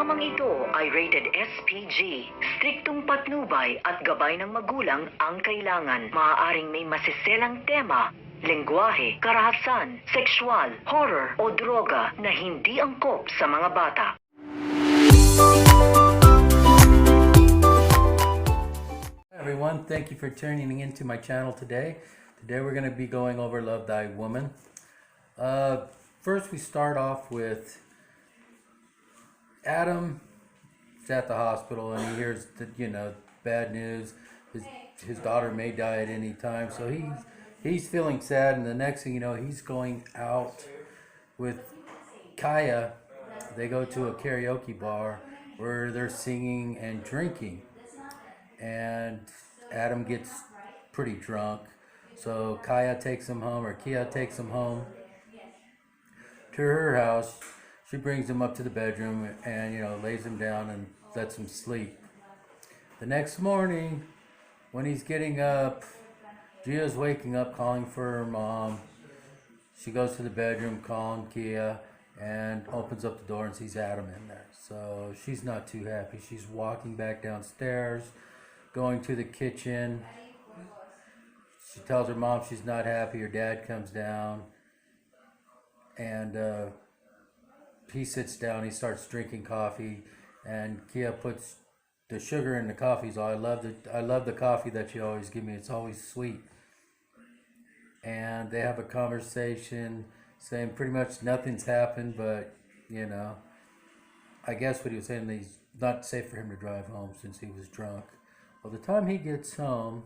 Programang ito ay rated SPG. Striktong patnubay at gabay ng magulang ang kailangan. Maaaring may masiselang tema, lengguwahe, karahasan, sexual, horror o droga na hindi angkop sa mga bata. Hi everyone, thank you for tuning into my channel today. Today we're going to be going over Love Thy Woman. First we start off with Adam is at the hospital and he hears the bad news. His daughter may die at any time, so he's feeling sad. And the next thing you know, he's going out with Kaya. They go to a karaoke bar where they're singing and drinking, and Adam gets pretty drunk. So Kia takes him home to her house. She brings him up to the bedroom and lays him down and lets him sleep. The next morning, when he's getting up, Gia's waking up calling for her mom. She goes to the bedroom calling Kia and opens up the door and sees Adam in there. So she's not too happy. She's walking back downstairs, going to the kitchen. She tells her mom she's not happy. Her dad comes down and he sits down. He starts drinking coffee, and Kia puts the sugar in the coffee. So I love the coffee that you always give me. It's always sweet. And they have a conversation saying pretty much nothing's happened, but I guess what he was saying, it's not safe for him to drive home since he was drunk. Well, the time he gets home,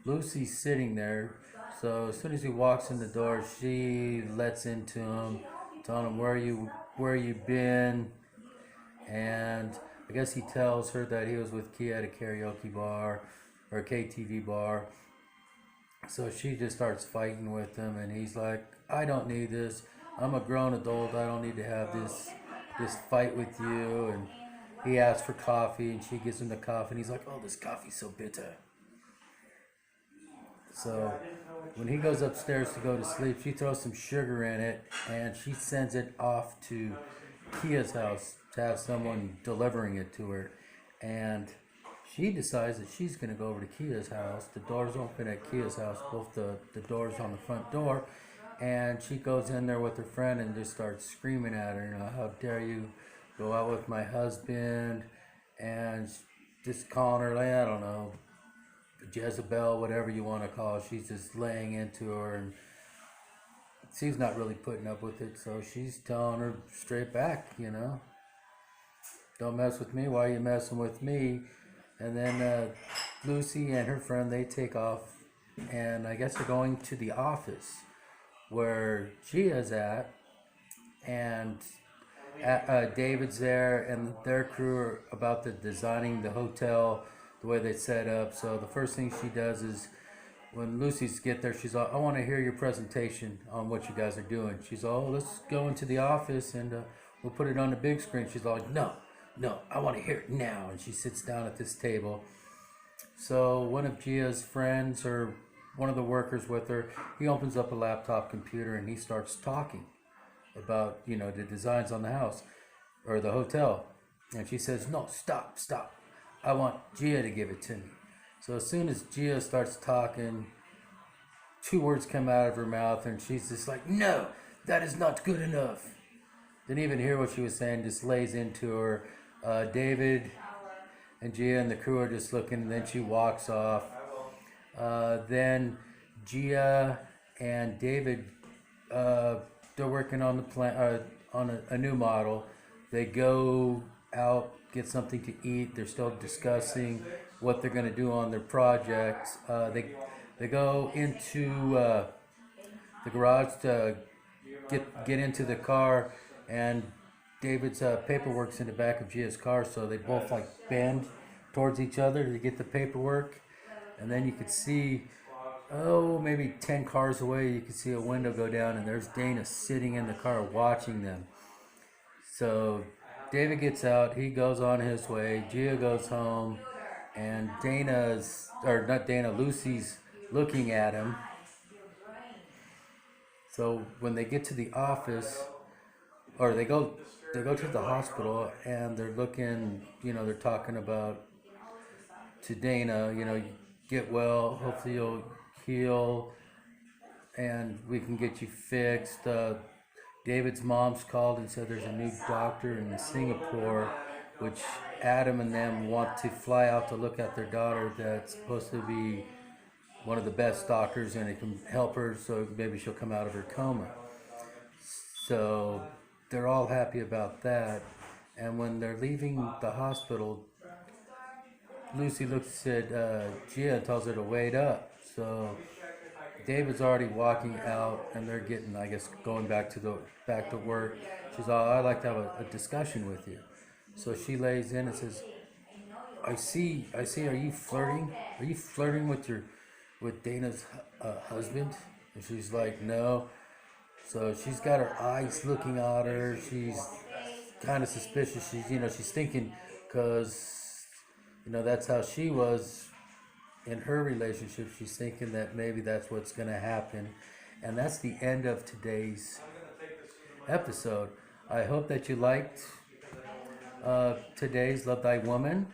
Lucy's sitting there. So as soon as he walks in the door, she lets into him, telling him where you been, and I guess he tells her that he was with Kia at a karaoke bar or a KTV bar. So she just starts fighting with him, and he's like, I don't need this. I'm a grown adult. I don't need to have this fight with you. And he asks for coffee, and she gives him the coffee, and he's like, oh, this coffee's so bitter. So when he goes upstairs to go to sleep, she throws some sugar in it, and she sends it off to Kia's house to have someone delivering it to her. And she decides that she's going to go over to Kia's house. The door's open at Kia's house, both the doors on the front door. And she goes in there with her friend and just starts screaming at her, how dare you go out with my husband? And just calling her, like, I don't know, Jezebel, whatever you want to call her. She's just laying into her, and she's not really putting up with it. So she's telling her straight back, don't mess with me. Why are you messing with me? And then Lucy and her friend, they take off, and I guess they're going to the office where Gia's at, and David's there, and their crew are about the designing the hotel, the way they set up. So the first thing she does is, when Lucy's get there, she's like, I want to hear your presentation on what you guys are doing. She's like, oh, let's go into the office and we'll put it on the big screen. She's like, no, I want to hear it now. And she sits down at this table. So one of Gia's friends, or one of the workers with her, he opens up a laptop computer and he starts talking about, the designs on the house or the hotel. And she says, no, stop. I want Gia to give it to me. So as soon as Gia starts talking, 2 words come out of her mouth, and she's just like, no, that is not good enough. Didn't even hear what she was saying, just lays into her. David and Gia and the crew are just looking, and then she walks off. Then Gia and David, they're working on the plan, on a new model. They go out, get something to eat. They're still discussing what they're going to do on their project. They go into the garage to get into the car, and David's paperwork's in the back of Gia's car, so they both bend towards each other to get the paperwork. And then you could see, maybe 10 cars away, you could see a window go down, and there's Dana sitting in the car watching them. So David gets out, he goes on his way, Gia goes home, and Lucy's looking at him. So when they get to the office, or they go they go to the hospital and they're looking, they're talking about to Dana, get well, hopefully you'll heal and we can get you fixed. David's mom's called and said there's a new doctor in Singapore, which Adam and them want to fly out to look at their daughter that's supposed to be one of the best doctors and it can help her so maybe she'll come out of her coma. So they're all happy about that. And when they're leaving the hospital, Lucy looks at Gia and tells her to wait up. So David's already walking out, and they're getting, I guess, going back to work. She's all, I'd like to have a discussion with you. So she lays in and says, I see. Are you flirting? Are you flirting with Dana's husband? And she's like, no. So she's got her eyes looking at her. She's kind of suspicious. She's thinking, because that's how she was in her relationship. She's thinking that maybe that's what's going to happen. And that's the end of today's episode. I hope that you liked today's Love Thy Woman.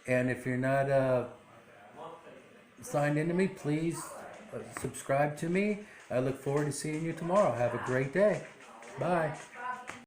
And if you're not signed into me, please subscribe to me. I look forward to seeing you tomorrow. Have a great day. Bye.